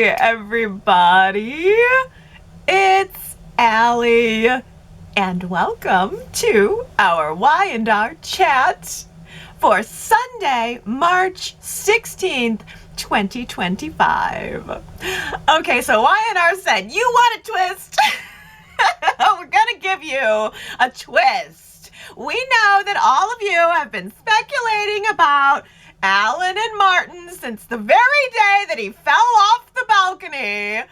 Hey, everybody. It's Allie, and welcome to our Y&R Chat for Sunday, March 16th, 2025. Okay, so Y&R said, you want a twist? We're gonna give you a twist. We know that all of you have been speculating about Alan and Martin since the very day that he fell off the balcony.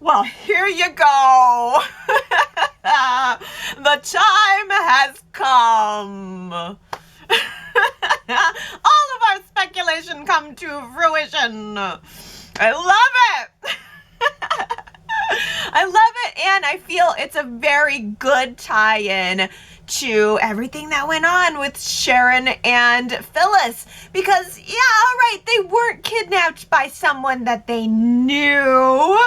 Well, here you go. The time has come. All of our speculation come to fruition. I love it. I love it, and I feel it's a very good tie-in to everything that went on with Sharon and Phyllis. Because, yeah, all right, they weren't kidnapped by someone that they knew.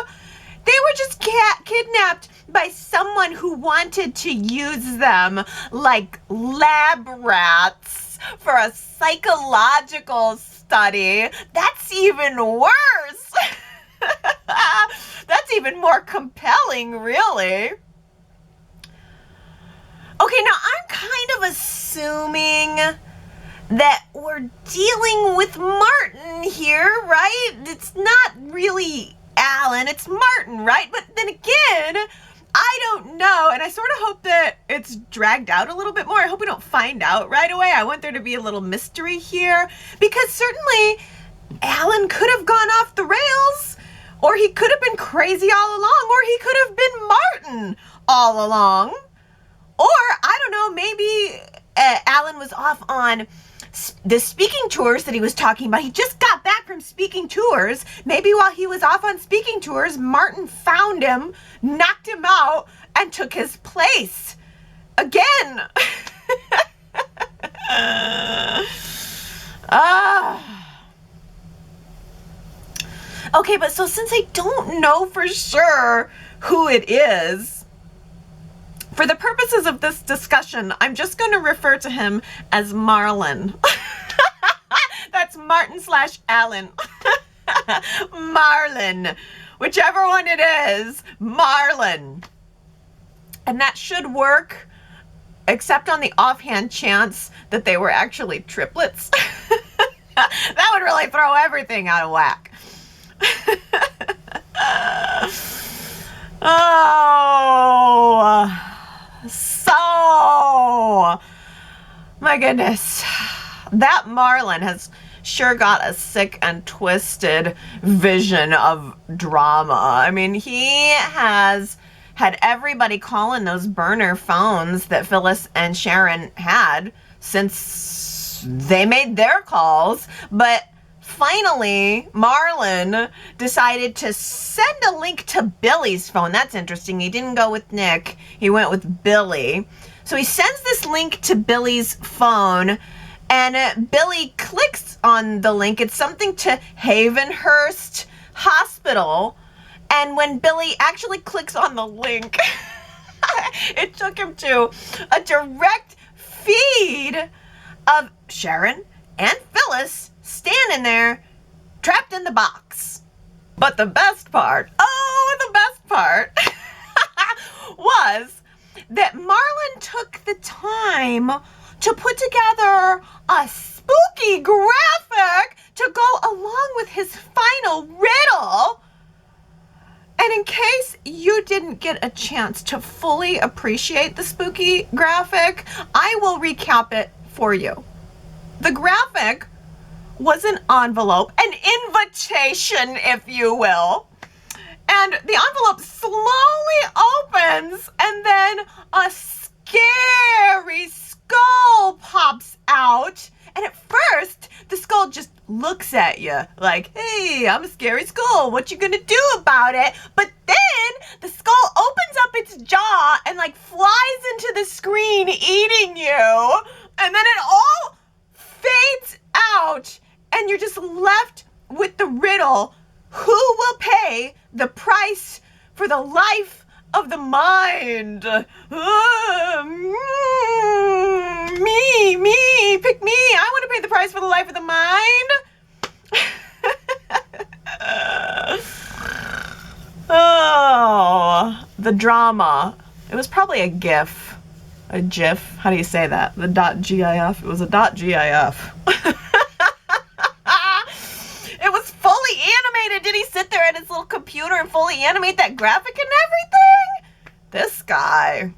They were just kidnapped by someone who wanted to use them like lab rats for a psychological study. That's even worse. That's even more compelling, really. Okay, now I'm kind of assuming that we're dealing with Martin here, right? It's not really Alan, it's Martin, right? But then again, I don't know, and I sort of hope that it's dragged out a little bit more. I hope we don't find out right away. I want there to be a little mystery here, because certainly Alan could have gone off the rails, or he could have been crazy all along, or he could have been Martin all along. Or, I don't know, maybe Alan was off on the speaking tours that he was talking about. He just got back from speaking tours. Maybe while he was off on speaking tours, Martin found him, knocked him out, and took his place. Again. Okay, but so since I don't know for sure who it is, for the purposes of this discussion, I'm just going to refer to him as Marlan. That's Martin / Alan. Marlan. Whichever one it is, Marlan. And that should work, except on the offhand chance that they were actually triplets. That would really throw everything out of whack. Oh, so, my goodness, that Marlan has sure got a sick and twisted vision of drama. I mean, he has had everybody calling those burner phones that Phyllis and Sharon had since they made their calls, but finally, Marlan decided to send a link to Billy's phone. That's interesting. He didn't go with Nick. He went with Billy. So he sends this link to Billy's phone, and Billy clicks on the link. It's something to Havenhurst Hospital. And when Billy actually clicks on the link, it took him to a direct feed of Sharon and Phyllis standing there, trapped in the box. But the best part, was that Marlan took the time to put together a spooky graphic to go along with his final riddle. And in case you didn't get a chance to fully appreciate the spooky graphic, I will recap it for you. The graphic was an envelope, an invitation, if you will. And the envelope slowly opens, and then a scary skull pops out. And at first, the skull just looks at you like, hey, I'm a scary skull. What you gonna do about it? But then the skull opens up its jaw and like flies into the screen, eating you. And then it all fades out. And you're just left with the riddle, who will pay the price for the life of the mind? Me, pick me. I want to pay the price for the life of the mind. the drama. It was probably a GIF. A GIF? How do you say that? The .gif? It was a .gif. It was fully animated. Did he sit there at his little computer and fully animate that graphic and everything? This guy.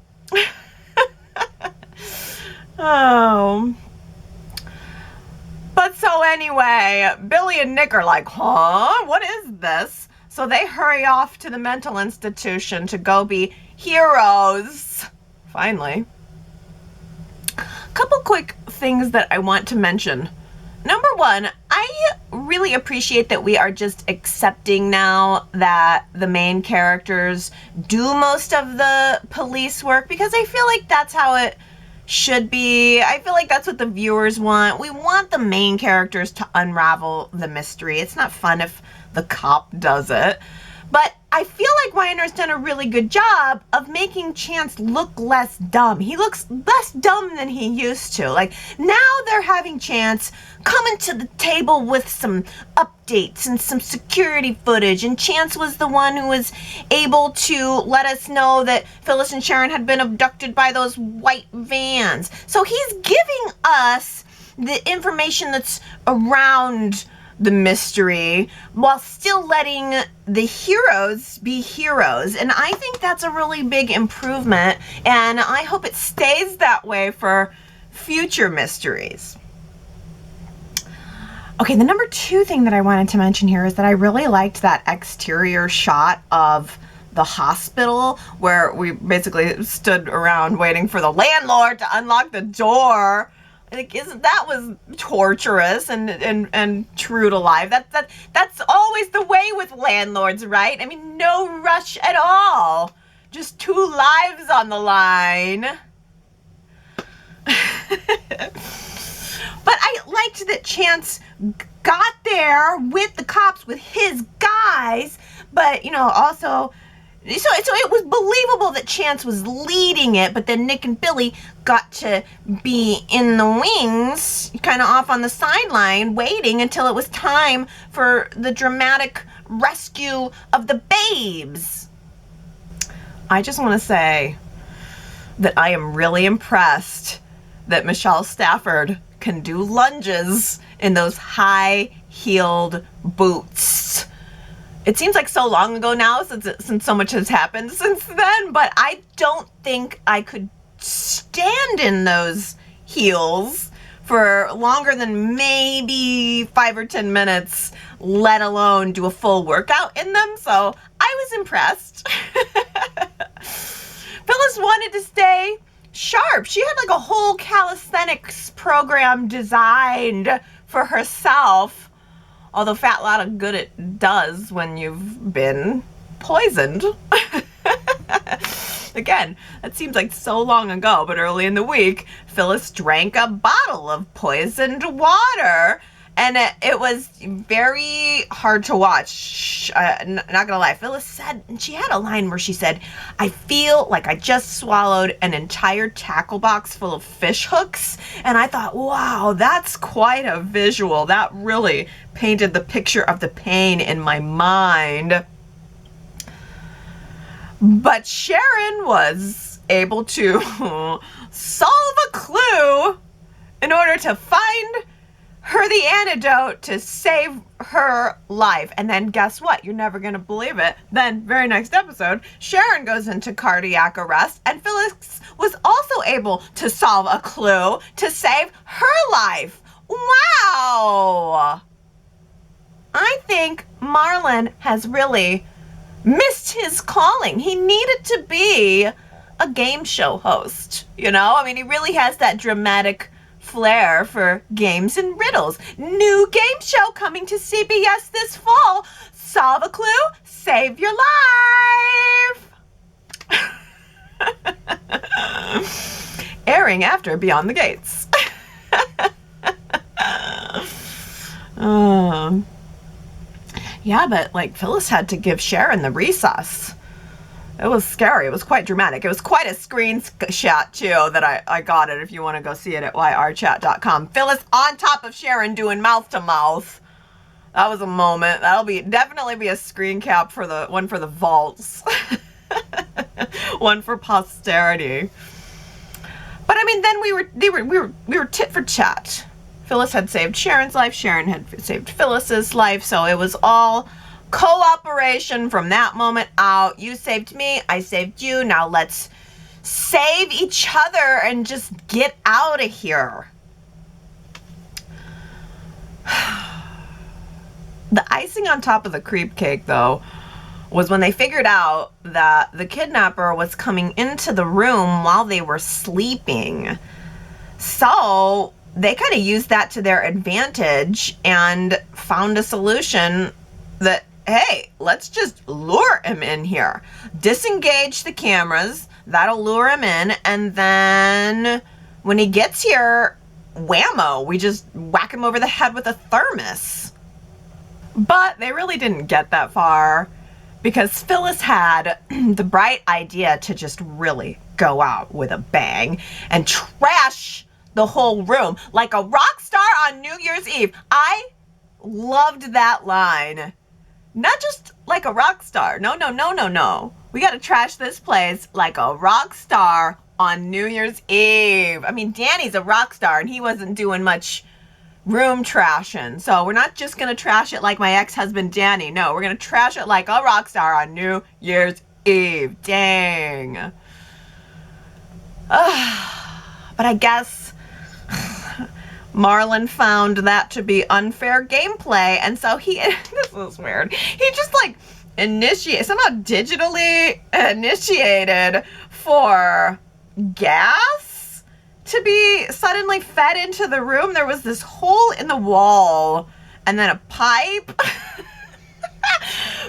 Oh. But so anyway, Billy and Nick are like, huh? What is this? So they hurry off to the mental institution to go be heroes. Finally. Couple quick things that I want to mention. Number one, I really appreciate that we are just accepting now that the main characters do most of the police work, because I feel like that's how it should be. I feel like that's what the viewers want. We want the main characters to unravel the mystery. It's not fun if the cop does it. But I feel like Y&R's done a really good job of making Chance look less dumb. He looks less dumb than he used to. Like, now they're having Chance coming to the table with some updates and some security footage. And Chance was the one who was able to let us know that Phyllis and Sharon had been abducted by those white vans. So he's giving us the information that's around the mystery while still letting the heroes be heroes. And I think that's a really big improvement, and I hope it stays that way for future mysteries. Okay, the number two thing that I wanted to mention here is that I really liked that exterior shot of the hospital where we basically stood around waiting for the landlord to unlock the door. Like, that was torturous and true to life. That's always the way with landlords, right? I mean, no rush at all. Just 2 lives on the line. But I liked that Chance got there with the cops, with his guys, but, you know, also... So it was believable that Chance was leading it, but then Nick and Billy got to be in the wings, kind of off on the sideline, waiting until it was time for the dramatic rescue of the babes. I just want to say that I am really impressed that Michelle Stafford can do lunges in those high-heeled boots. It seems like so long ago now since so much has happened since then, but I don't think I could stand in those heels for longer than maybe 5 or 10 minutes, let alone do a full workout in them, so I was impressed. Phyllis wanted to stay sharp. She had like a whole calisthenics program designed for herself. Although fat lot of good it does when you've been poisoned. Again, that seems like so long ago, but early in the week, Phyllis drank a bottle of poisoned water. And it was very hard to watch. Not gonna lie, Phyllis said, and she had a line where she said, I feel like I just swallowed an entire tackle box full of fish hooks. And I thought, wow, that's quite a visual. That really painted the picture of the pain in my mind. But Sharon was able to solve a clue in order to find her the antidote to save her life. And then guess what? You're never going to believe it. Then, very next episode, Sharon goes into cardiac arrest, and Phyllis was also able to solve a clue to save her life. Wow! I think Marlan has really missed his calling. He needed to be a game show host, you know? I mean, he really has that dramatic flair for games and riddles. New game show coming to CBS this fall. Solve a clue, save your life. Airing after Beyond the Gates. Yeah, but like Phyllis had to give Sharon the recess. It was scary. It was quite dramatic. It was quite a screenshot, too, that I got it if you want to go see it at yrchat.com. Phyllis on top of Sharon doing mouth to mouth. That was a moment. That'll definitely be a screen cap for the one for the vaults. One for posterity. But I mean, then we were tit for tat. Phyllis had saved Sharon's life. Sharon had saved Phyllis's life. So it was all cooperation from that moment out. You saved me. I saved you. Now let's save each other and just get out of here. The icing on top of the creep cake, though, was when they figured out that the kidnapper was coming into the room while they were sleeping. So they kind of used that to their advantage and found a solution that, hey, let's just lure him in here. Disengage the cameras, that'll lure him in, and then when he gets here, whammo, we just whack him over the head with a thermos. But they really didn't get that far, because Phyllis had the bright idea to just really go out with a bang and trash the whole room like a rock star on New Year's Eve. I loved that line. Not just like a rock star. No, no, no, no, no. We got to trash this place like a rock star on New Year's Eve. I mean, Danny's a rock star and he wasn't doing much room trashing. So we're not just going to trash it like my ex-husband Danny. No, we're going to trash it like a rock star on New Year's Eve. Dang. But I guess Marlan found that to be unfair gameplay, and so he, this is weird, he just like somehow digitally initiated for gas to be suddenly fed into the room. There was this hole in the wall and then a pipe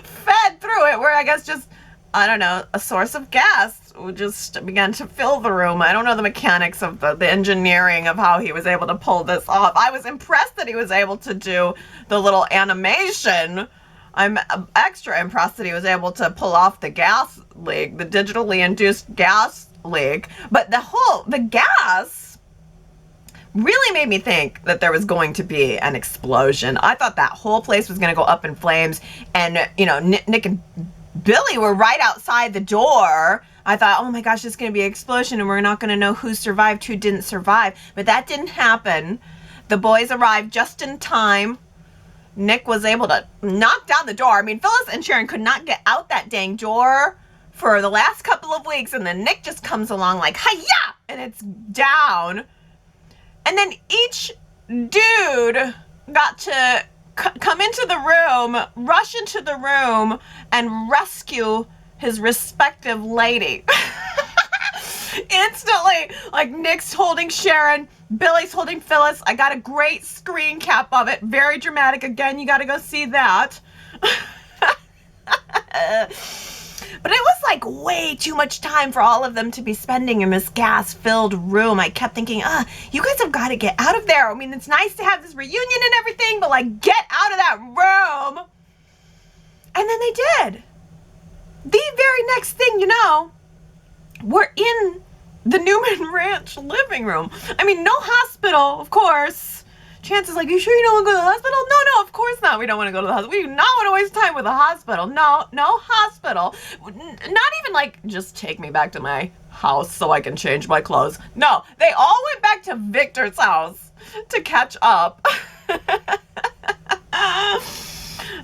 fed through it where I guess just, I don't know, a source of gas just began to fill the room. I don't know the mechanics of the engineering of how he was able to pull this off. I was impressed that he was able to do the little animation. I'm extra impressed that he was able to pull off the gas leak, the digitally induced gas leak. But the gas really made me think that there was going to be an explosion. I thought that whole place was going to go up in flames, and you know, Nick and Billy were right outside the door. I thought, oh my gosh, there's going to be an explosion and we're not going to know who survived, who didn't survive. But that didn't happen. The boys arrived just in time. Nick was able to knock down the door. I mean, Phyllis and Sharon could not get out that dang door for the last couple of weeks, and then Nick just comes along like, hi-ya! And it's down. And then each dude got to come into the room, rush into the room, and rescue his respective lady. Instantly, like Nick's holding Sharon, Billy's holding Phyllis. I got a great screen cap of it. Very dramatic. Again, you got to go see that. But it was like way too much time for all of them to be spending in this gas-filled room. I kept thinking, you guys have got to get out of there. I mean, it's nice to have this reunion and everything, but like, get out of that room. And then they did. The very next thing you know, we're in the Newman Ranch living room. I mean, no hospital, of course. Chances like, you sure you don't want to go to the hospital? No, of course not. We don't want to go to the hospital. We do not want to waste time with a hospital. No hospital. Not even like, just take me back to my house so I can change my clothes. No, they all went back to Victor's house to catch up.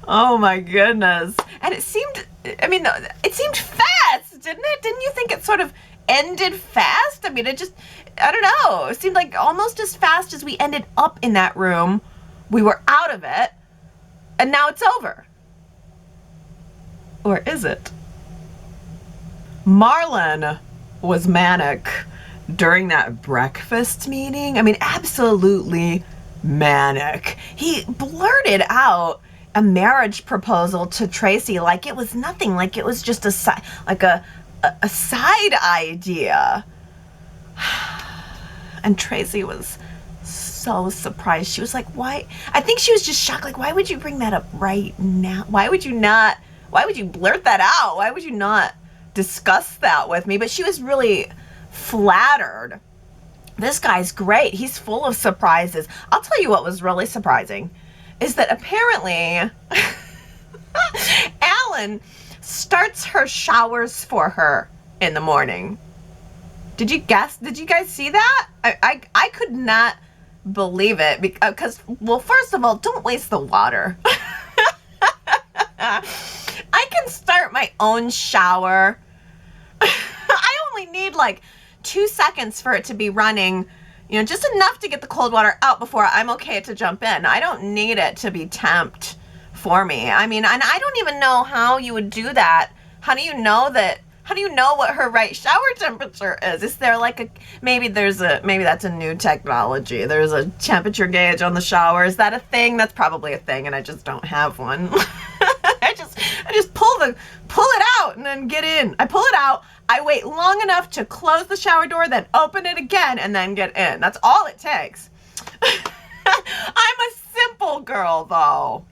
Oh my goodness. And it seemed fast, didn't it? Didn't you think it sort of ended fast? I mean, it just, I don't know. It seemed like almost as fast as we ended up in that room, we were out of it, and now it's over. Or is it? Marlan was manic during that breakfast meeting. I mean, absolutely manic. He blurted out a marriage proposal to Tracy like it was nothing, like it was just a side idea. And Tracy was so surprised. She was like, why? I think she was just shocked. Like, why would you bring that up right now? Why would you blurt that out? Why would you not discuss that with me? But she was really flattered. This guy's great. He's full of surprises. I'll tell you what was really surprising is that apparently Alan starts her showers for her in the morning. Did you guess? Did you guys see that? I could not believe it because, well, first of all, don't waste the water. I can start my own shower. I only need like 2 seconds for it to be running, you know, just enough to get the cold water out before I'm okay to jump in. I don't need it to be temped for me. I mean, and I don't even know how you would do that. How do you know that? How do you know what her right shower temperature is? Is there like a, maybe that's a new technology. There's a temperature gauge on the shower. Is that a thing? That's probably a thing and I just don't have one. I just pull it out and then get in. I pull it out. I wait long enough to close the shower door, then open it again and then get in. That's all it takes. I'm a simple girl though.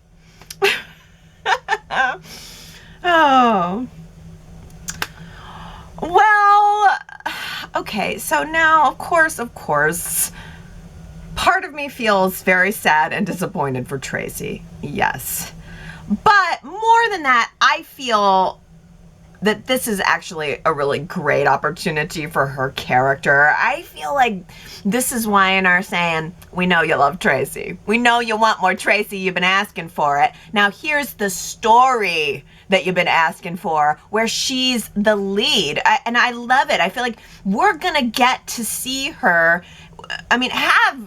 Oh. Well, okay, so now, of course, part of me feels very sad and disappointed for Tracy. Yes. But more than that, I feel that this is actually a really great opportunity for her character. I feel like this is Y&R saying, we know you love Tracy. We know you want more Tracy. You've been asking for it. Now here's the story that you've been asking for, where she's the lead. And I love it. I feel like we're going to get to see her, I mean, have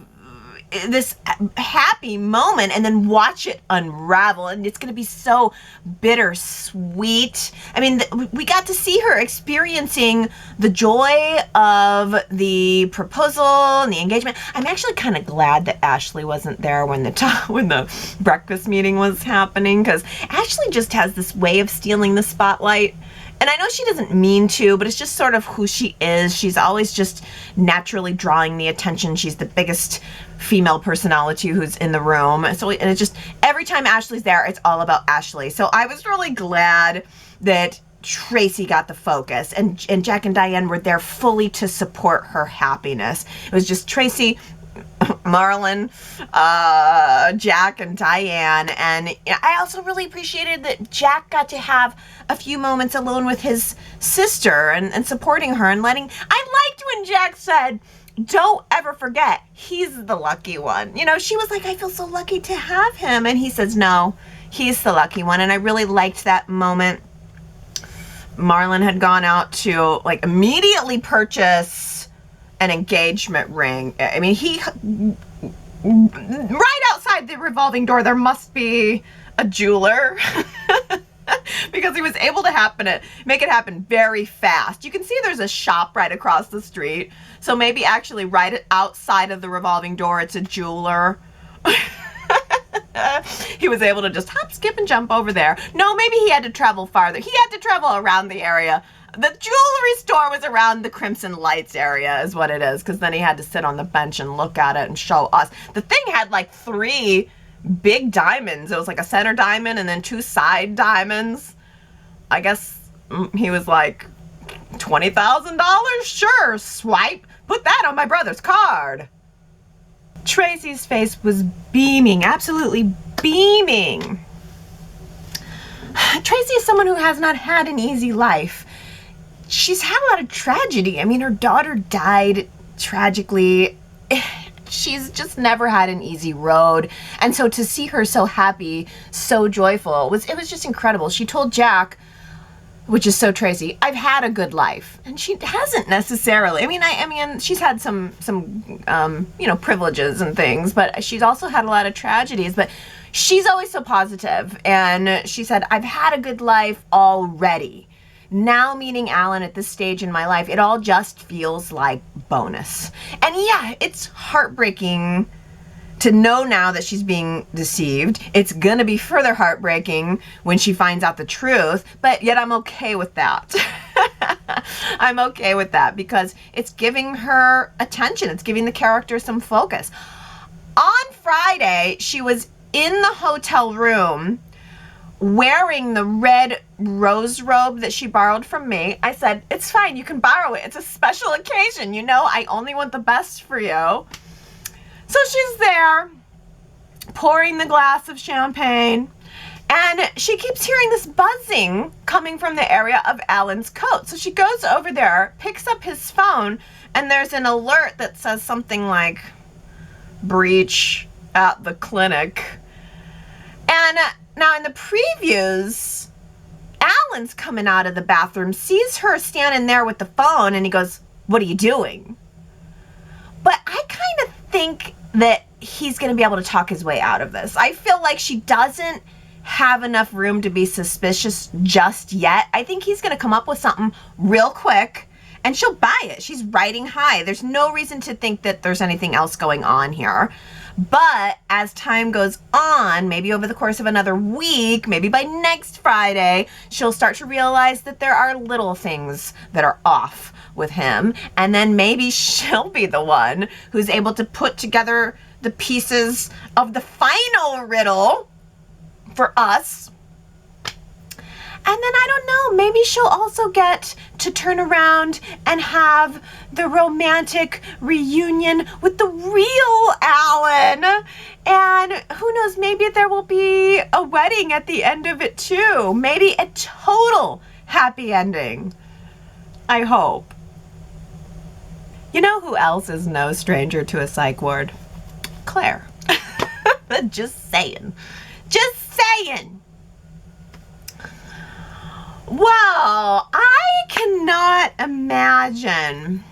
this happy moment and then watch it unravel, and it's going to be so bittersweet. I mean, we got to see her experiencing the joy of the proposal and the engagement. I'm actually kind of glad that Ashley wasn't there when the breakfast meeting was happening, because Ashley just has this way of stealing the spotlight. And I know she doesn't mean to, but it's just sort of who she is. She's always just naturally drawing the attention. She's the biggest female personality who's in the room. And it's just, every time Ashley's there, it's all about Ashley. So I was really glad that Tracy got the focus, and Jack and Diane were there fully to support her happiness. It was just Tracy, Marlan, Jack, and Diane. And I also really appreciated that Jack got to have a few moments alone with his sister and supporting her and I liked when Jack said, don't ever forget, he's the lucky one. You know, she was like, I feel so lucky to have him. And he says, no, he's the lucky one. And I really liked that moment. Marlan had gone out to like immediately purchase an engagement ring. I mean, right outside the revolving door, there must be a jeweler. Because he was able to make it happen very fast. You can see there's a shop right across the street. So maybe actually right outside of the revolving door, it's a jeweler. He was able to just hop, skip, and jump over there. No, maybe he had to travel farther. He had to travel around the area. The jewelry store was around the Crimson Lights area is what it is. Because then he had to sit on the bench and look at it and show us. The thing had like 3 big diamonds. It was like a center diamond and then 2 side diamonds. I guess he was like, $20,000? Sure, swipe. Put that on my brother's card. Tracy's face was beaming, absolutely beaming. Tracy is someone who has not had an easy life. She's had a lot of tragedy. I mean, her daughter died tragically. She's just never had an easy road. And so to see her so happy, so joyful, it was just incredible. She told Jack, which is so Tracy, I've had a good life. And she hasn't necessarily. I mean, she's had some privileges and things, but she's also had a lot of tragedies. But she's always so positive. And she said, I've had a good life already. Now meeting Alan at this stage in my life, it all just feels like bonus. And yeah, it's heartbreaking to know now that she's being deceived. It's gonna be further heartbreaking when she finds out the truth, but yet I'm okay with that. I'm okay with that because it's giving her attention. It's giving the character some focus. On Friday, she was in the hotel room wearing the red rose robe that she borrowed from me. I said, it's fine, you can borrow it. It's a special occasion, you know, I only want the best for you. So she's there pouring the glass of champagne And she keeps hearing this buzzing coming from the area of Alan's coat. So she goes over there, picks up his phone, and there's an alert that says something like, breach at the clinic. And now in the previews, Alan's coming out of the bathroom, sees her standing there with the phone, and he goes, what are you doing? But I kind of think that he's going to be able to talk his way out of this. I feel like she doesn't have enough room to be suspicious just yet. I think he's going to come up with something real quick, and she'll buy it. She's riding high. There's no reason to think that there's anything else going on here. But as time goes on, maybe over the course of another week, maybe by next Friday, she'll start to realize that there are little things that are off with him. And then maybe she'll be the one who's able to put together the pieces of the final riddle for us. And then I don't know, maybe she'll also get to turn around and have the romantic reunion with the real Alan. And who knows, maybe there will be a wedding at the end of it too. Maybe a total happy ending. I hope. You know who else is no stranger to a psych ward? Claire. Just saying. Just saying. Well, I cannot imagine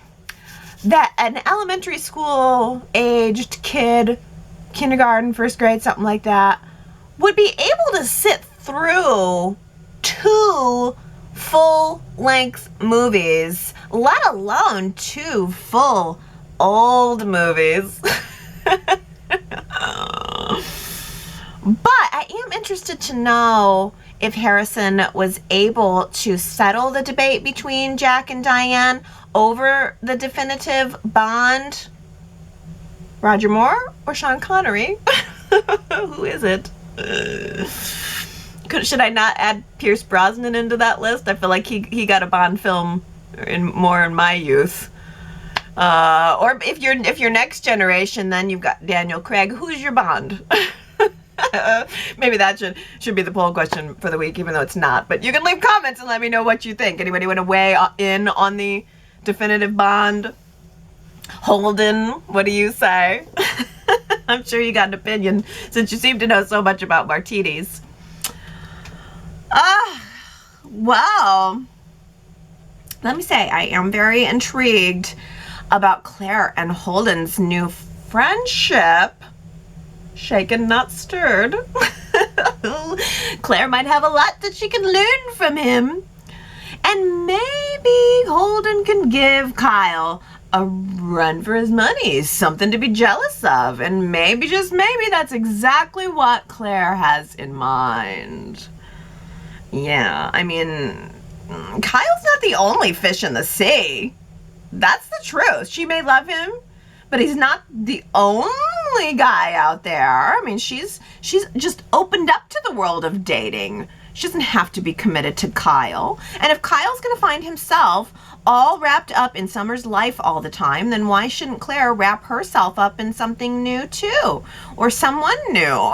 that an elementary school aged kid, kindergarten, first grade, something like that, would be able to sit through 2 full-length movies, let alone 2 full old movies. But I am interested to know if Harrison was able to settle the debate between Jack and Diane over the definitive bond. Roger Moore or Sean Connery? Who is it? Should I not add Pierce Brosnan into that list? I feel like he got a Bond film more in my youth. Or if you're next generation, then you've got Daniel Craig. Who's your Bond? Maybe that should be the poll question for the week, even though it's not. But you can leave comments and let me know what you think. Anybody want to weigh in on the definitive Bond? Holden, what do you say? I'm sure you got an opinion since you seem to know so much about martinis. Well, let me say, I am very intrigued about Claire and Holden's new friendship. Shaken, not stirred. Claire might have a lot that she can learn from him. And maybe Holden can give Kyle a run for his money, something to be jealous of. And maybe, just maybe, that's exactly what Claire has in mind. Yeah, I mean, Kyle's not the only fish in the sea. That's the truth. She may love him, but he's not the only guy out there. I mean, she's just opened up to the world of dating. She doesn't have to be committed to Kyle. And if Kyle's going to find himself all wrapped up in Summer's life all the time, then why shouldn't Claire wrap herself up in something new too? Or someone new?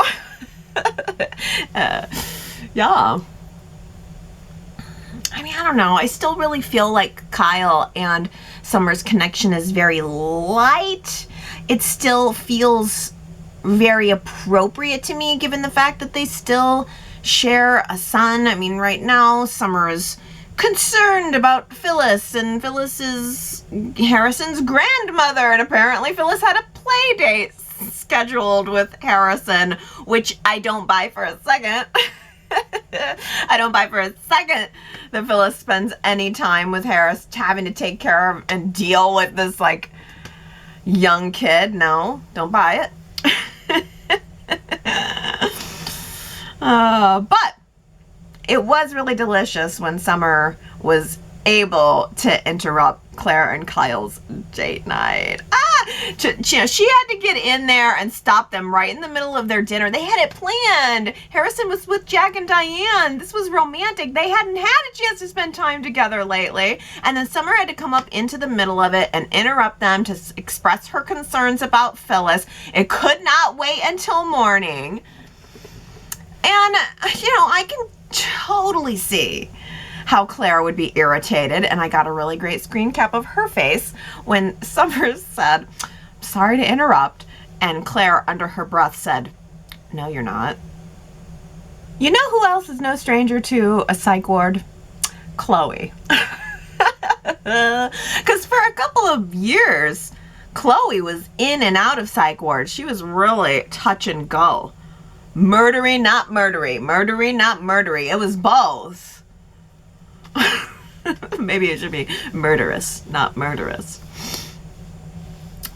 Yeah. I mean, I don't know. I still really feel like Kyle and Summer's connection is very light. It still feels very appropriate to me, given the fact that they still share a son. I mean, right now, Summer is concerned about Phyllis, and Phyllis is Harrison's grandmother, and apparently Phyllis had a play date scheduled with Harrison, which I don't buy for a second. I don't buy for a second that Phyllis spends any time with Harris having to take care of and deal with this, like, young kid. No, don't buy it. But it was really delicious when Summer was able to interrupt Claire and Kyle's date night. She had to get in there and stop them right in the middle of their dinner. They had it planned. Harrison was with Jack and Diane. This was romantic. They hadn't had a chance to spend time together lately. And then Summer had to come up into the middle of it and interrupt them to express her concerns about Phyllis. It could not wait until morning. And, I can totally see how Claire would be irritated, and I got a really great screen cap of her face when Summers said, "Sorry to interrupt," and Claire, under her breath, said, "No, you're not." You know who else is no stranger to a psych ward? Chloe. Because for a couple of years, Chloe was in and out of psych wards. She was really touch and go. Murdery, not murdery. Murdery, not murdery. It was both. Maybe it should be murderous, not murderous.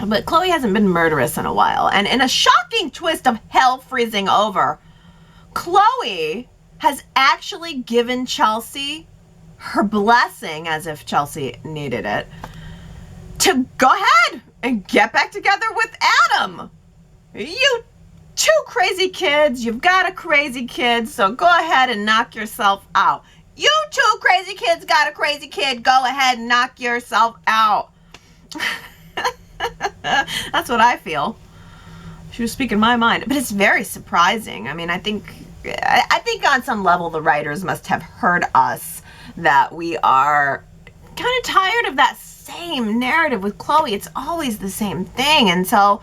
But Chloe hasn't been murderous in a while. And in a shocking twist of hell freezing over, Chloe has actually given Chelsea her blessing, as if Chelsea needed it, to go ahead and get back together with Adam. You two crazy kids, you've got a crazy kid, so go ahead and knock yourself out. You two crazy kids got a crazy kid, go ahead and knock yourself out. That's what I feel. She was speaking my mind, but it's very surprising. I mean, I think on some level the writers must have heard us, that we are kind of tired of that same narrative with Chloe. It's always the same thing. And so,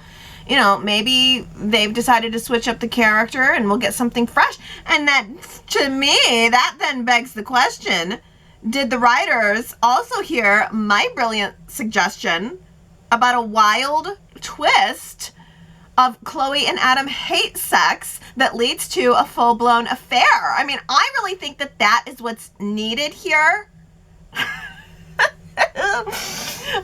maybe they've decided to switch up the character and we'll get something fresh. And that, to me, that then begs the question, did the writers also hear my brilliant suggestion about a wild twist of Chloe and Adam hate sex that leads to a full-blown affair? I mean, I really think that is what's needed here.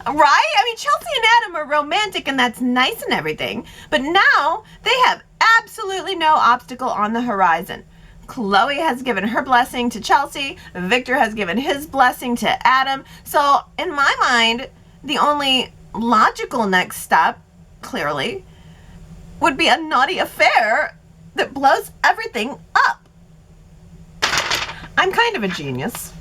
Right? I mean, Chelsea and Adam are romantic and that's nice and everything, but now they have absolutely no obstacle on the horizon. Chloe has given her blessing to Chelsea. Victor has given his blessing to Adam. So in my mind, the only logical next step, clearly, would be a naughty affair that blows everything up. I'm kind of a genius.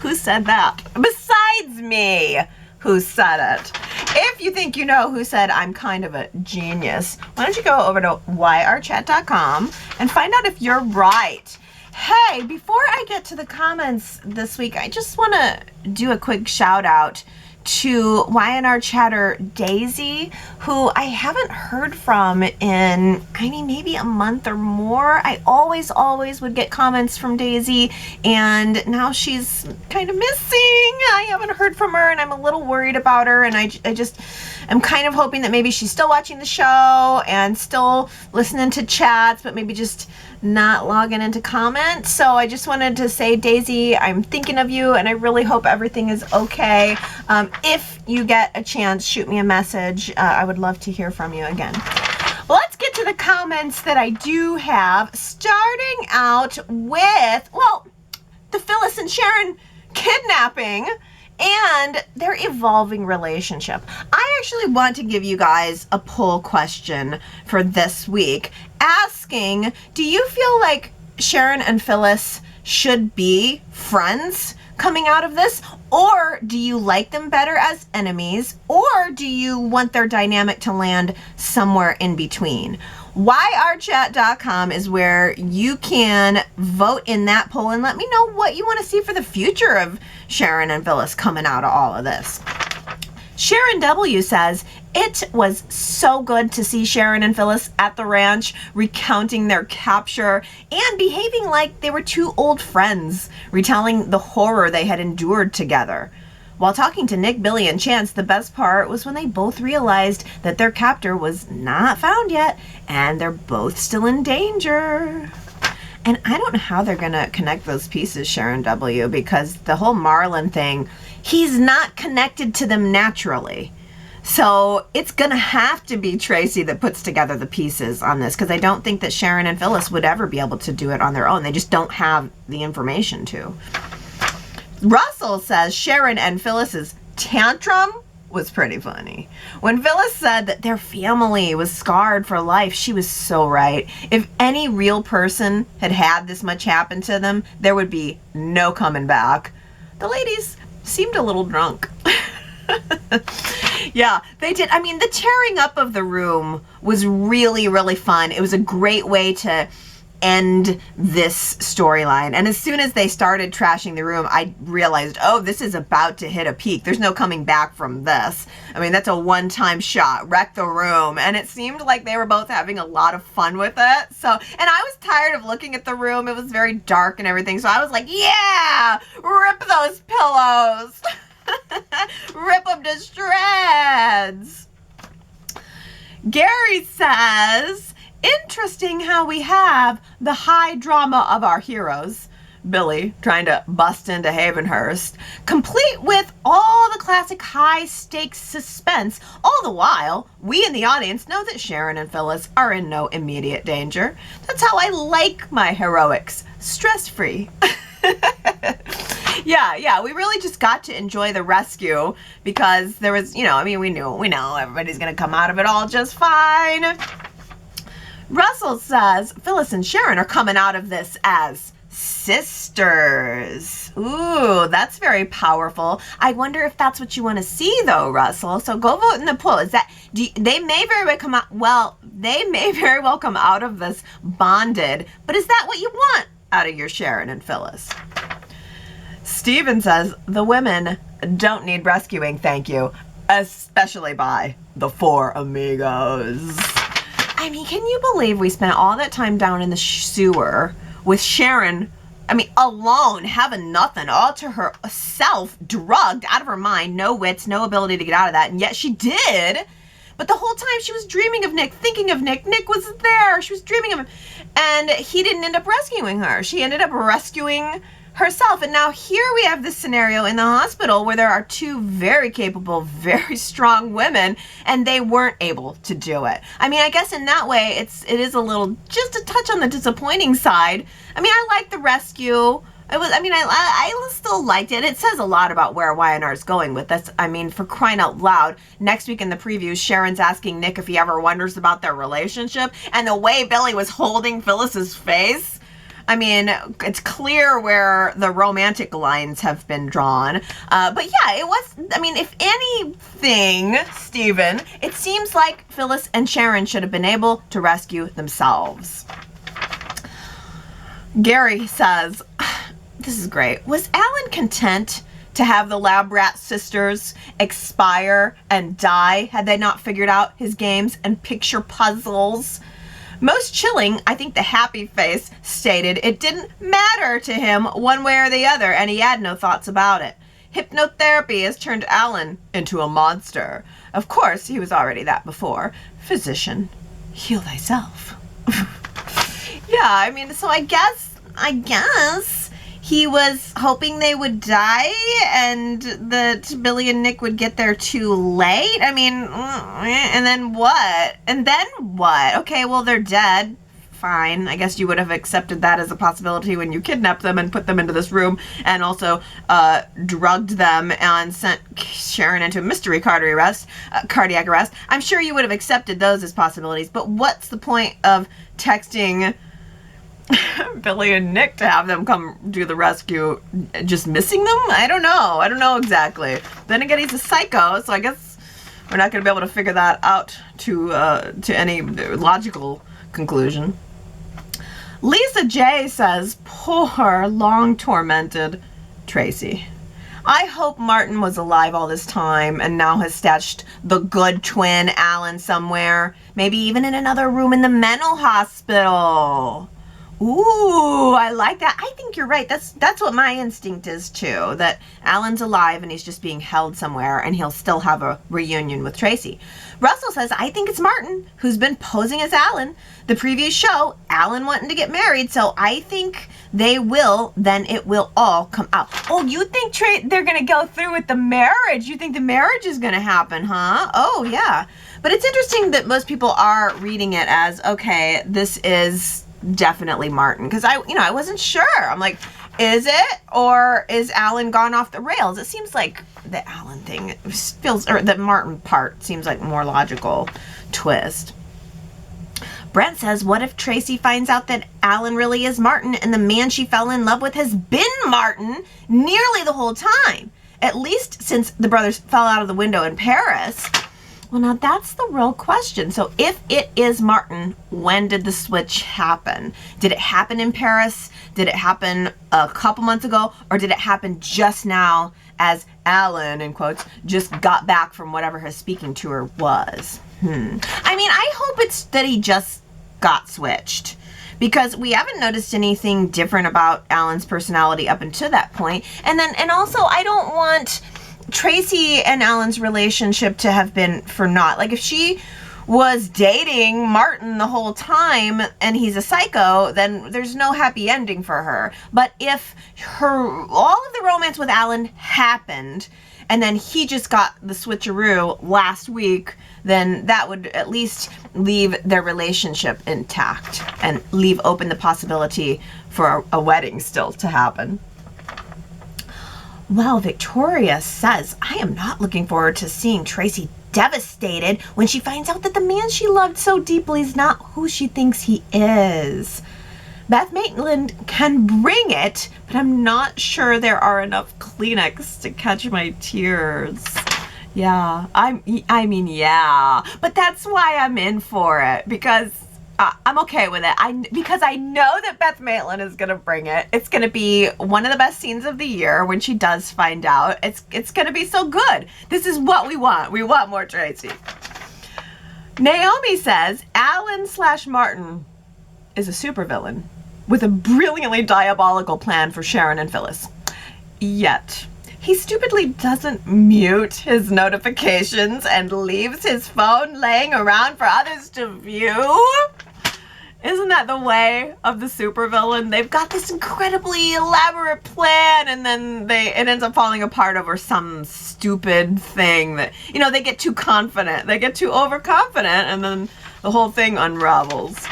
Who said that? Besides me, who said it? If you think you know who said I'm kind of a genius, why don't you go over to yrchat.com and find out if you're right. Hey, before I get to the comments this week, I just want to do a quick shout out to Y&R Chatter Daisy, who I haven't heard from in, maybe a month or more. I always would get comments from Daisy, and now she's kind of missing. I haven't heard from her, and I'm a little worried about her, and I just am kind of hoping that maybe she's still watching the show and still listening to chats, but maybe just not logging into comments. So I just wanted to say, Daisy, I'm thinking of you, and I really hope everything is okay. If you get a chance, shoot me a message. I would love to hear from you again. Well, let's get to the comments that I do have, starting out with, the Phyllis and Sharon kidnapping and their evolving relationship. I actually want to give you guys a poll question for this week, asking, do you feel like Sharon and Phyllis should be friends coming out of this? Or do you like them better as enemies? Or do you want their dynamic to land somewhere in between? YRChat.com is where you can vote in that poll and let me know what you want to see for the future of Sharon and Phyllis coming out of all of this. Sharon W says, it was so good to see Sharon and Phyllis at the ranch recounting their capture and behaving like they were two old friends, retelling the horror they had endured together. While talking to Nick, Billy, and Chance, the best part was when they both realized that their captor was not found yet and they're both still in danger. And I don't know how they're going to connect those pieces, Sharon W, because the whole Marlan thing, he's not connected to them naturally. So it's going to have to be Tracy that puts together the pieces on this, because I don't think that Sharon and Phyllis would ever be able to do it on their own. They just don't have the information to. Russell says Sharon and Phyllis's tantrum was pretty funny. When Phyllis said that their family was scarred for life, she was so right. If any real person had had this much happen to them, there would be no coming back. The ladies seemed a little drunk. Yeah, they did. I mean, the tearing up of the room was really, really fun. It was a great way to end this storyline. And as soon as they started trashing the room, I realized, oh, this is about to hit a peak. There's no coming back from this. I mean, that's a one-time shot, wreck the room. And it seemed like they were both having a lot of fun with it. So, and I was tired of looking at the room. It was very dark and everything. So I was like, yeah, rip those pillows. Rip them to shreds. Gary says, interesting how we have the high drama of our heroes, Billy trying to bust into Havenhurst, complete with all the classic high stakes suspense. All the while, we in the audience know that Sharon and Phyllis are in no immediate danger. That's how I like my heroics, stress-free. Yeah, we really just got to enjoy the rescue because there was, we know everybody's gonna come out of it all just fine. Russell says Phyllis and Sharon are coming out of this as sisters. Ooh, that's very powerful. I wonder if that's what you want to see though, Russell. So go vote in the poll. They may very well come out, they may very well come out of this bonded, but is that what you want out of your Sharon and Phyllis? Steven says, the women don't need rescuing, thank you. Especially by the four amigos. I mean, can you believe we spent all that time down in the sewer with Sharon, alone, having nothing, all to herself, drugged out of her mind, no wits, no ability to get out of that, and yet she did. But the whole time she was dreaming of Nick, thinking of Nick. Nick was there. She was dreaming of him. And he didn't end up rescuing her. She ended up rescuing herself. And now here we have this scenario in the hospital where there are two very capable, very strong women, and they weren't able to do it. I guess in that way, it is a little, just a touch on the disappointing side. I like the rescue. I still liked it. It says a lot about where Y&R is going with this. For crying out loud, next week in the previews, Sharon's asking Nick if he ever wonders about their relationship, and the way Billy was holding Phyllis's face, it's clear where the romantic lines have been drawn. But yeah, it was, if anything, Steven, it seems like Phyllis and Sharon should have been able to rescue themselves. Gary says, this is great. Was Alan content to have the lab rat sisters expire and die had they not figured out his games and picture puzzles? Most chilling, I think the happy face stated it didn't matter to him one way or the other, and he had no thoughts about it. Hypnotherapy has turned Alan into a monster. Of course, he was already that before. Physician, heal thyself. Yeah, so I guess he was hoping they would die and that Billy and Nick would get there too late. And then what? Okay, well, they're dead. Fine. I guess you would have accepted that as a possibility when you kidnapped them and put them into this room and also drugged them and sent Sharon into mystery cardiac arrest. I'm sure you would have accepted those as possibilities, but what's the point of texting Billy and Nick to have them come do the rescue, just missing them? I don't know exactly. Then again, he's a psycho, so I guess we're not going to be able to figure that out to any logical conclusion. Lisa J says, poor, long-tormented Tracy. I hope Martin was alive all this time and now has stashed the good twin Alan somewhere, maybe even in another room in the mental hospital. Ooh, I like that. I think you're right. That's what my instinct is too, that Alan's alive and he's just being held somewhere and he'll still have a reunion with Tracy. Russell says, I think it's Martin who's been posing as Alan. The previous show, Alan wanting to get married, so I think then it will all come out. Oh, you think they're going to go through with the marriage? You think the marriage is going to happen, huh? Oh, yeah. But it's interesting that most people are reading it as, okay, this is definitely Martin, because I wasn't sure. I'm like, is it, or is Alan gone off the rails? It seems like the Alan thing or the Martin part seems like more logical twist. Brent says, what if Tracy finds out that Alan really is Martin and the man she fell in love with has been Martin nearly the whole time? at least since the brothers fell out of the window in Paris. Well, now that's the real question. So if it is Martin, when did the switch happen? Did it happen in Paris? Did it happen a couple months ago? Or did it happen just now as Alan, in quotes, just got back from whatever his speaking tour was? I mean, I hope it's that he just got switched, because we haven't noticed anything different about Alan's personality up until that point. And also, I don't want Tracy and Alan's relationship to have been for naught. Like, if she was dating Martin the whole time and he's a psycho, then there's no happy ending for her. But if all of the romance with Alan happened and then he just got the switcheroo last week, then that would at least leave their relationship intact and leave open the possibility for a wedding still to happen. Well, Victoria says, I am not looking forward to seeing Tracy devastated when she finds out that the man she loved so deeply is not who she thinks he is. Beth Maitland can bring it, but I'm not sure there are enough Kleenex to catch my tears. Yeah, I mean, yeah, but that's why I'm in for it, because I'm okay with it. Because I know that Beth Maitland is gonna bring it. It's gonna be one of the best scenes of the year when she does find out. It's gonna be so good. This is what we want. We want more Tracy. Naomi says Alan/Martin is a supervillain with a brilliantly diabolical plan for Sharon and Phyllis. Yet he stupidly doesn't mute his notifications and leaves his phone laying around for others to view. Isn't that the way of the supervillain? They've got this incredibly elaborate plan, and then it ends up falling apart over some stupid thing that, they get too confident. They get too overconfident, and then the whole thing unravels.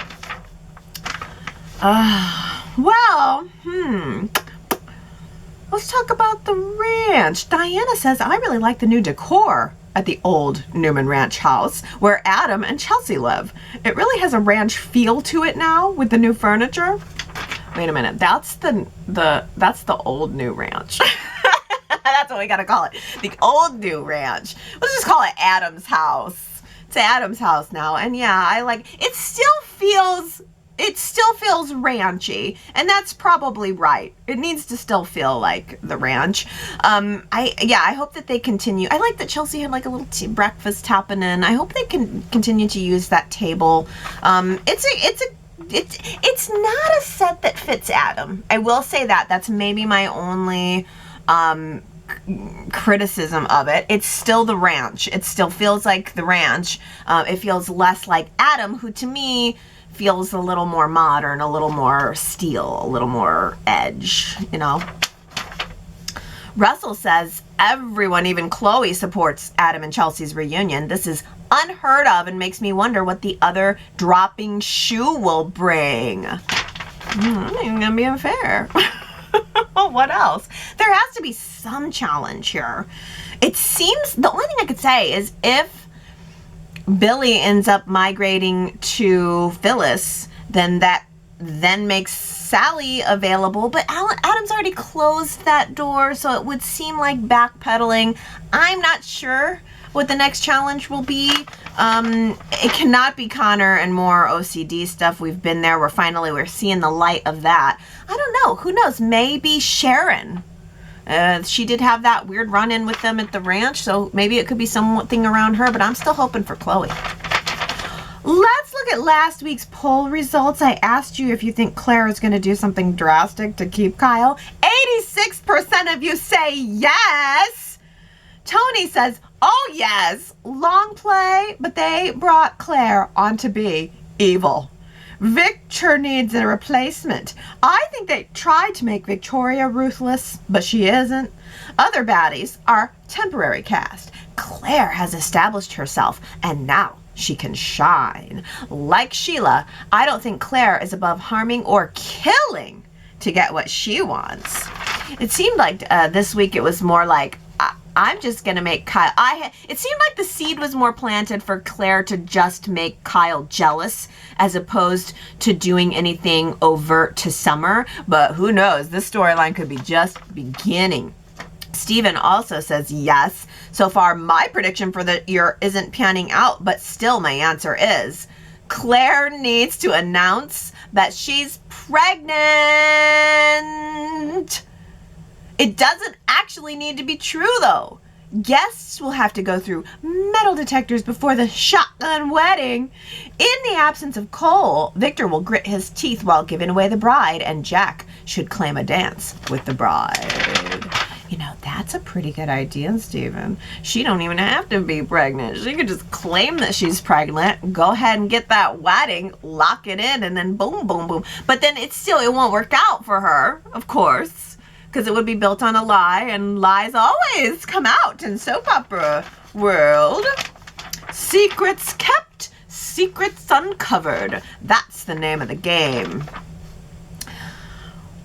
Let's talk about the ranch. Diana says, I really like the new decor at the old Newman Ranch house where Adam and Chelsea live. It really has a ranch feel to it now with the new furniture. Wait a minute, that's the old new ranch. That's what we gotta call it. The old new ranch. Let's just call it Adam's house. It's Adam's house now. And yeah, I like it. Still feels ranchy, and that's probably right. It needs to still feel like the ranch. I hope that they continue. I like that Chelsea had like a little breakfast happening. I hope they can continue to use that table. It's not a set that fits Adam. I will say that. That's maybe my only criticism of it. It's still the ranch. It still feels like the ranch. It feels less like Adam, who to me feels a little more modern, a little more steel, a little more edge, Russell says, everyone, even Chloe, supports Adam and Chelsea's reunion. This is unheard of and makes me wonder what the other dropping shoe will bring. I'm not even gonna be unfair. What else? There has to be some challenge here. It seems, the only thing I could say is if Billy ends up migrating to Phyllis, then that makes Sally available, but Adam's already closed that door, so it would seem like backpedaling. I'm not sure what the next challenge will be. It cannot be Connor and more OCD stuff. We've been there. We're seeing the light of that. I don't know. Who knows? Maybe Sharon. She did have that weird run-in with them at the ranch, so maybe it could be something around her, but I'm still hoping for Chloe. Let's look at last week's poll results. I asked you if you think Claire is going to do something drastic to keep Kyle. 86% of you say yes. Tony says, oh yes, long play, but they brought Claire on to be evil. Victor needs a replacement. I think they tried to make Victoria ruthless, but she isn't. Other baddies are temporary cast. Claire has established herself, and now she can shine. Like Sheila, I don't think Claire is above harming or killing to get what she wants. It seemed like this week it was more like, I'm just going to make Kyle... It seemed like the seed was more planted for Claire to just make Kyle jealous as opposed to doing anything overt to Summer. But who knows? This storyline could be just beginning. Steven also says yes. So far, my prediction for the year isn't panning out, but still my answer is Claire needs to announce that she's pregnant. It doesn't actually need to be true, though. Guests will have to go through metal detectors before the shotgun wedding. In the absence of Cole, Victor will grit his teeth while giving away the bride, and Jack should claim a dance with the bride. You know, that's a pretty good idea, Steven. She don't even have to be pregnant. She could just claim that she's pregnant, go ahead and get that wedding, lock it in, and then boom, boom, boom. But then it won't work out for her, of course, because it would be built on a lie, and lies always come out in soap opera world. Secrets kept, secrets uncovered. That's the name of the game.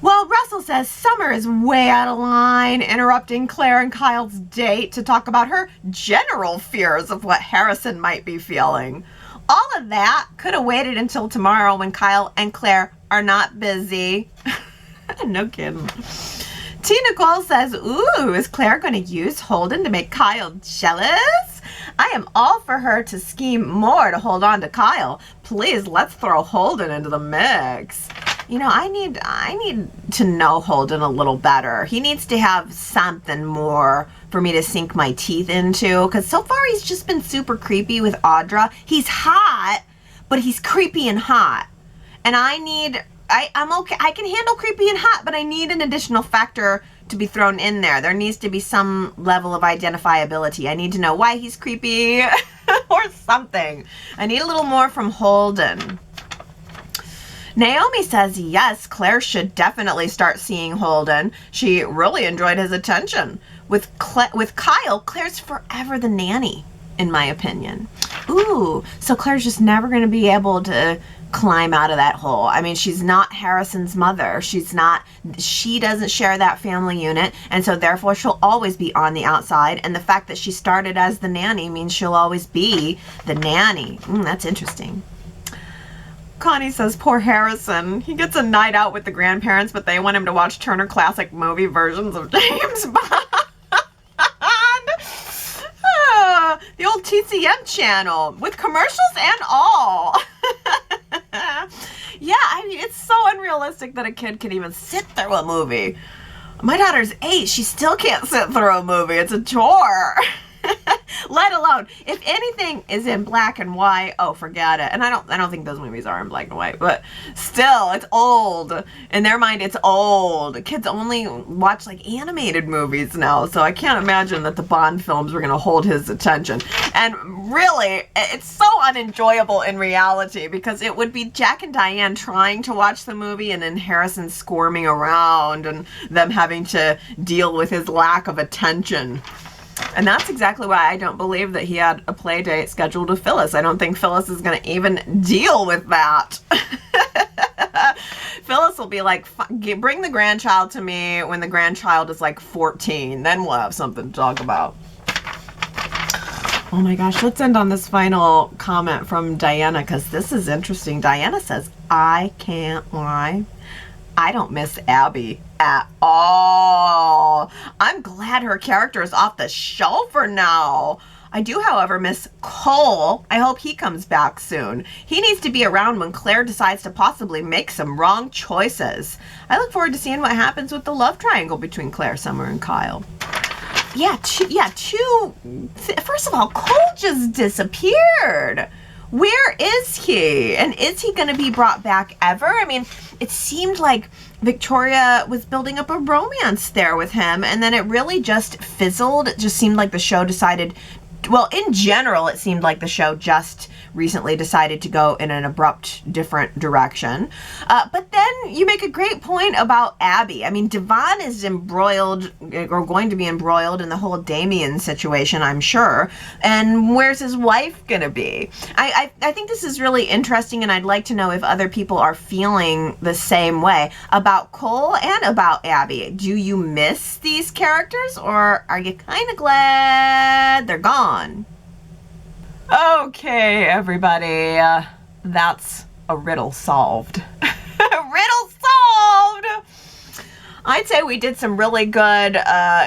Well, Russell says Summer is way out of line, interrupting Claire and Kyle's date to talk about her general fears of what Harrison might be feeling. All of that could have waited until tomorrow when Kyle and Claire are not busy. No kidding. T. Nicole says, ooh, is Claire going to use Holden to make Kyle jealous? I am all for her to scheme more to hold on to Kyle. Please, let's throw Holden into the mix. You know, I need to know Holden a little better. He needs to have something more for me to sink my teeth into, because so far he's just been super creepy with Audra. He's hot, but he's creepy and hot. And I'm okay. I can handle creepy and hot, but I need an additional factor to be thrown in there. There needs to be some level of identifiability. I need to know why he's creepy or something. I need a little more from Holden. Naomi says, yes, Claire should definitely start seeing Holden. She really enjoyed his attention. With Kyle, Claire's forever the nanny, in my opinion. Ooh, so Claire's just never going to be able to climb out of that hole. I mean, she's not Harrison's mother. She doesn't share that family unit, and so therefore she'll always be on the outside. And the fact that she started as the nanny means she'll always be the nanny. That's interesting. Connie says, poor Harrison. He gets a night out with the grandparents, but they want him to watch Turner Classic movie versions of James Bond. The old TCM channel with commercials and all. Yeah, I mean, it's so unrealistic that a kid can even sit through a movie. My daughter's 8. She still can't sit through a movie. It's a chore. Let alone if anything is in black and white, oh, forget it. And I don't think those movies are in black and white, but still, it's old. In their mind, it's old. Kids only watch like animated movies now, so I can't imagine that the Bond films were going to hold his attention. And really, it's so unenjoyable in reality, because it would be Jack and Diane trying to watch the movie and then Harrison squirming around and them having to deal with his lack of attention. And that's exactly why I don't believe that he had a play date scheduled with Phyllis. I don't think Phyllis is going to even deal with that. Phyllis will be like, bring the grandchild to me when the grandchild is like 14. Then we'll have something to talk about. Oh my gosh, let's end on this final comment from Diana, because this is interesting. Diana says, I can't lie. I don't miss Abby at all. I'm glad her character is off the shelf for now. I do, however, miss Cole. I hope he comes back soon. He needs to be around when Claire decides to possibly make some wrong choices. I look forward to seeing what happens with the love triangle between Claire, Summer, and Kyle. First of all, Cole just disappeared. Where is he? And is he going to be brought back ever? I mean, it seemed like Victoria was building up a romance there with him, and then it really just fizzled. It just seemed like the show decided, well, in general, it seemed like the show just recently decided to go in an abrupt, different direction. But then you make a great point about Abby. I mean, Devon is embroiled, or going to be embroiled, in the whole Damien situation, I'm sure. And where's his wife gonna be? I think this is really interesting, and I'd like to know if other people are feeling the same way about Cole and about Abby. Do you miss these characters, or are you kind of glad they're gone? Okay, everybody, that's a riddle solved. Riddle solved! I'd say we did some really good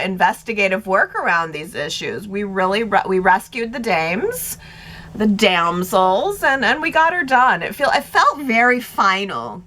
investigative work around these issues. We really we rescued the the damsels, and we got her done. It felt very final.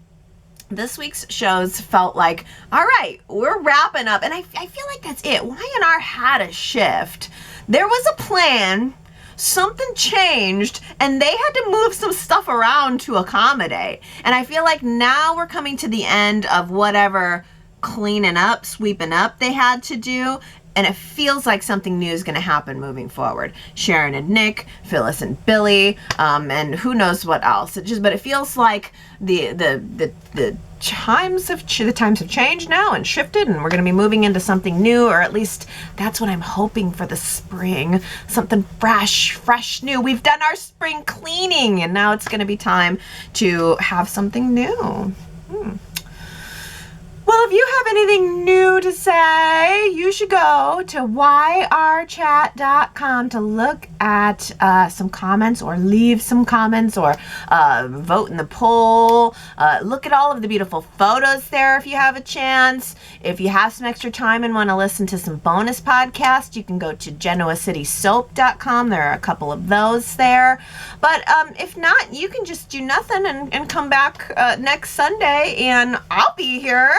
This week's shows felt like, all right, we're wrapping up, and I feel like that's it. Y&R had a shift. There was a plan. Something changed, and they had to move some stuff around to accommodate. And I feel like now we're coming to the end of whatever cleaning up, sweeping up they had to do, and it feels like something new is going to happen moving forward. Sharon and Nick, Phyllis and Billy, and who knows what else. But it feels like the times have changed now and shifted, and we're going to be moving into something new, or at least that's what I'm hoping for the spring. Something fresh, new. We've done our spring cleaning, and now it's going to be time to have something new. Well, if you have anything new to say, you should go to yrchat.com to look at some comments, or leave some comments, or vote in the poll. Look at all of the beautiful photos there if you have a chance. If you have some extra time and want to listen to some bonus podcasts, you can go to genoacitysoap.com. There are a couple of those there. But if not, you can just do nothing and come back next Sunday, and I'll be here.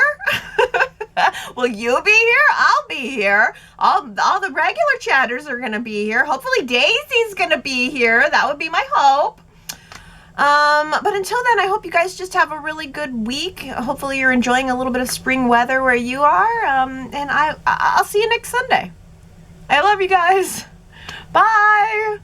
Will you be here? I'll be here. All the regular chatters are going to be here. Hopefully Daisy's going to be here. That would be my hope. But until then, I hope you guys just have a really good week. Hopefully you're enjoying a little bit of spring weather where you are. And I'll see you next Sunday. I love you guys. Bye.